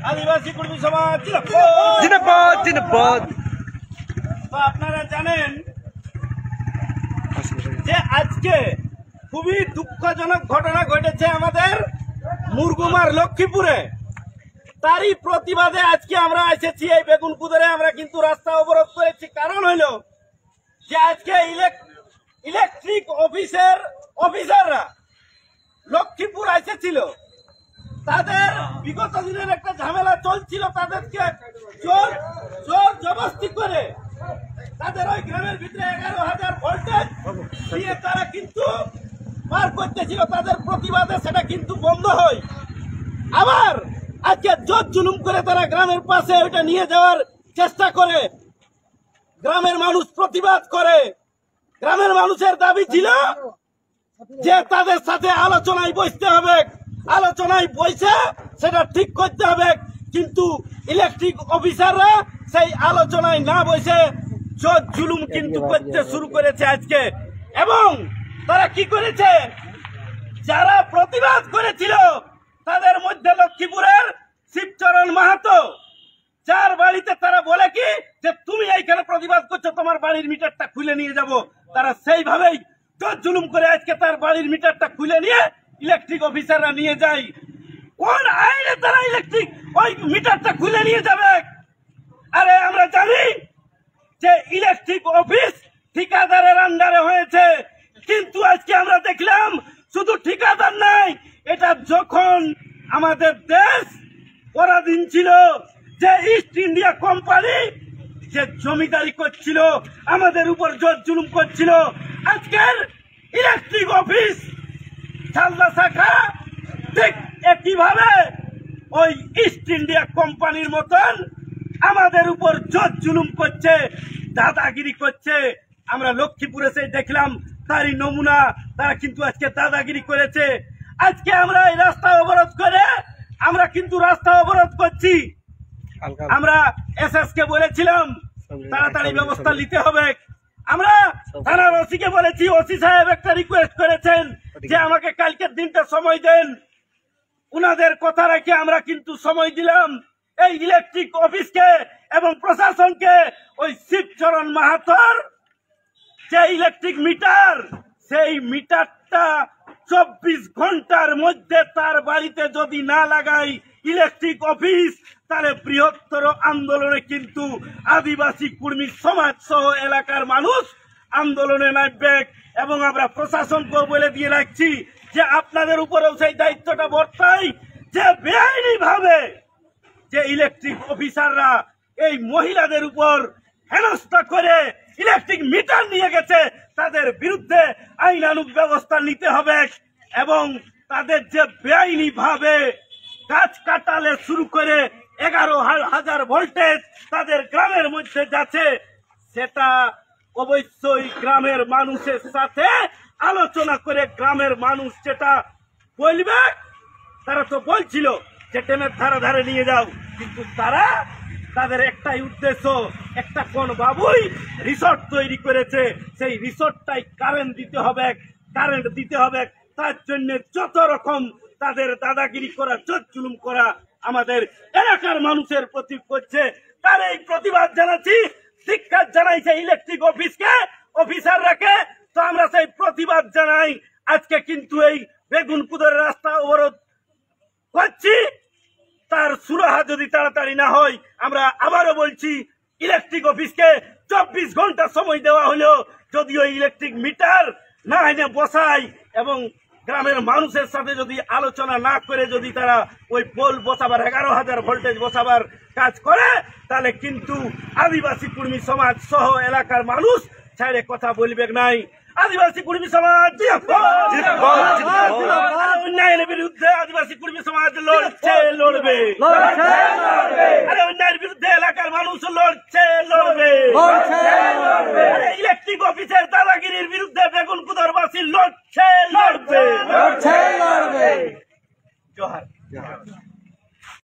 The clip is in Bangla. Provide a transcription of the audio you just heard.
আদিবাসী কর্মী সমাজ জিন্দাবাদ জিন্দাবাদ। তো আপনারা জানেন যে আজকে খুবই দুঃখজনক ঘটনা ঘটেছে আমাদের মুরগুমার লক্ষ্মীপুরে। তারই প্রতিবাদে আজকে আমরা এসেছি এই বেগুনপুরে। আমরা কিন্তু রাস্তা অবরোধ করেছি, কারণ হইল যে আজকে ইলেকট্রিক অফিসাররা লক্ষ্মীপুর এসেছিল। তাদের বিগত দিনের একটা ঝামেলা চলছিল, তাদেরকে জোর জবরদস্তি করে তাদের ওই গ্রামের ভিতরে 11,000 ভোল্টেজ দিয়ে তারা কিন্তু পার করতেছিল। তাদের প্রতিবাদে সেটা কিন্তু বন্ধ হয়। আবার আজকে জোর জুলুম করে তারা গ্রামের পাশে ওইটা নিয়ে যাওয়ার চেষ্টা করে। গ্রামের মানুষ প্রতিবাদ করে। গ্রামের মানুষের দাবি ছিল যে তাদের সাথে আলোচনায় বসতে হবে, আলোচনায় বসে সেটা ঠিক করতে হবে। কিন্তু ইলেকট্রিক অফিসাররা সেই আলোচনায় না বসে জোর জুলুম কিন্তু করতে শুরু করেছে আজকে। এবং তারা কি করেছে, যারা প্রতিবাদ করেছিল তাদের মধ্যে লক্ষ্মীপুরের শিবচরণ মাহাতো, যার বাড়িতে তারা বলে কি যে তুমি এইখানে প্রতিবাদ করছো, তোমার বাড়ির মিটারটা খুলে নিয়ে যাব। তারা সেইভাবেই জোর জুলুম করে আজকে তার বাড়ির মিটারটা খুলে নিয়ে ইলেকট্রিক অফিসাররা নিয়ে যায়। কোন আইনে তারা ইলেকট্রিক ওই মিটারটা খুলে নিয়ে যাবে? আরে আমরা জানি যে ইলেকট্রিক অফিস ঠিকাদারের আন্ডারে হয়েছে, কিন্তু আজকে আমরা দেখলাম শুধু ঠিকাদার নাই, এটা যখন আমাদের দেশ পরাধীন ছিল, যে ইস্ট ইন্ডিয়া কোম্পানি যে জমিদারি করছিল, আমাদের উপর জোর জুলুম করছিল, আজকের ইলেকট্রিক অফিস ঝালদা শাখা ঠিক একইভাবে ওই ইস্ট ইন্ডিয়া কোম্পানির মতন আমাদের উপর জোর জুলুম করছে, দাদাগিরি করছে। আমরা লক্ষ্মীপুরে সেই দেখলাম তারই নমুনা। তারা কিন্তু আজকে দাদাগিরি করেছে। আজকে আমরা এই রাস্তা অবরোধ করে আমরা কিন্তু রাস্তা অবরোধ করছি। আমরা এসএস কে বলেছিলাম তাড়াতাড়ি ব্যবস্থা নিতে হবে। আমরা থানার ওসিকে বলেছি, ওসি সাহেব একটা রিকোয়েস্ট করেছেন যে আমাকে কালকের দিনটা সময় দেন। উনাদের কথা রেখে আমরা কিন্তু সময় দিলাম এই ইলেকট্রিক অফিসকে এবং প্রশাসনকে। ওই শিবচরণ মাহাতোর যে ইলেকট্রিক মিটার, সেই মিটারটা 24 ঘন্টার মধ্যে তার বাড়িতে যদি না লাগাই ইলেকট্রিক অফিস, তাহলে বৃহত্তর আন্দোলনে কিন্তু আদিবাসী কর্মী সমাজ সহ এলাকার মানুষ আন্দোলনে নামবে। এবং আমরা প্রশাসনকে বলে দিয়ে রাখছি যে আপনাদের উপরেও সেই দায়িত্বটা বর্তায় যে বেআইনি ভাবে যে ইলেকট্রিক অফিসাররা এই মহিলাদের উপর হেনস্থা করে ইলেকট্রিক মিটার নিয়ে গেছে, তাদের বিরুদ্ধে আইনানুগ ব্যবস্থা নিতে হবে। এবং তাদের যে বেআইনি ভাবে গাছ কাটালে শুরু করে 11,000 ভোল্টেজ তাদের গ্রামের মধ্যে যাচ্ছে, সেটা অবশ্যই গ্রামের মানুষের সাথে আলোচনা করে গ্রামের মানুষ যেটা বলবে। তারা তো বলছিল যে ট্রেনের ধারে ধারে নিয়ে যাও, কিন্তু তারা তাদের একটাই উদ্দেশ্য, একটা কোন বাবুই রিসোর্ট তৈরি করেছে, সেই রিসোর্টটাই কারেন্ট দিতে হবে। তার জন্য যত রকম তাদের দাদাগিরি করা, জোর জুলুম করা আমাদের এলাকার মানুষের প্রতি করছে, তার এই প্রতিবাদ জানাচ্ছি। শিক্ষা জানাইছে ইলেকট্রিক অফিসাররাকে, তো আমরা সেই প্রতিবাদ জানাই। আজকে কিন্তু এই বেগুনপুরের রাস্তা অবরোধ করছি, তার সুরাহা যদি তাড়াতাড়ি না হয়, আমরা আবারও বলছি ইলেকট্রিক অফিসকে 24 ঘন্টা সময় দেওয়া হলো, যদি ওই ইলেকট্রিক মিটার না এনে বসায় এবং গ্রামের মানুষের সাথে যদি আলোচনা না করে যদি তারা ওই পোল বসাবার 11,000 ভোল্টেজ বসাবার কাজ করে, তাহলে কিন্তু আদিবাসী কর্মী সমাজ সহ এলাকার মানুষ ছেড়ে কথা বলবে নাই। আদিবাসী কর্মী সমাজ অন্যায়ের বিরুদ্ধে আদিবাসী কর্মী সমাজ লড়বে। আরে অন্যায়ের বিরুদ্ধে এলাকার মানুষ লড়বে। ইলেকট্রিক অফিসের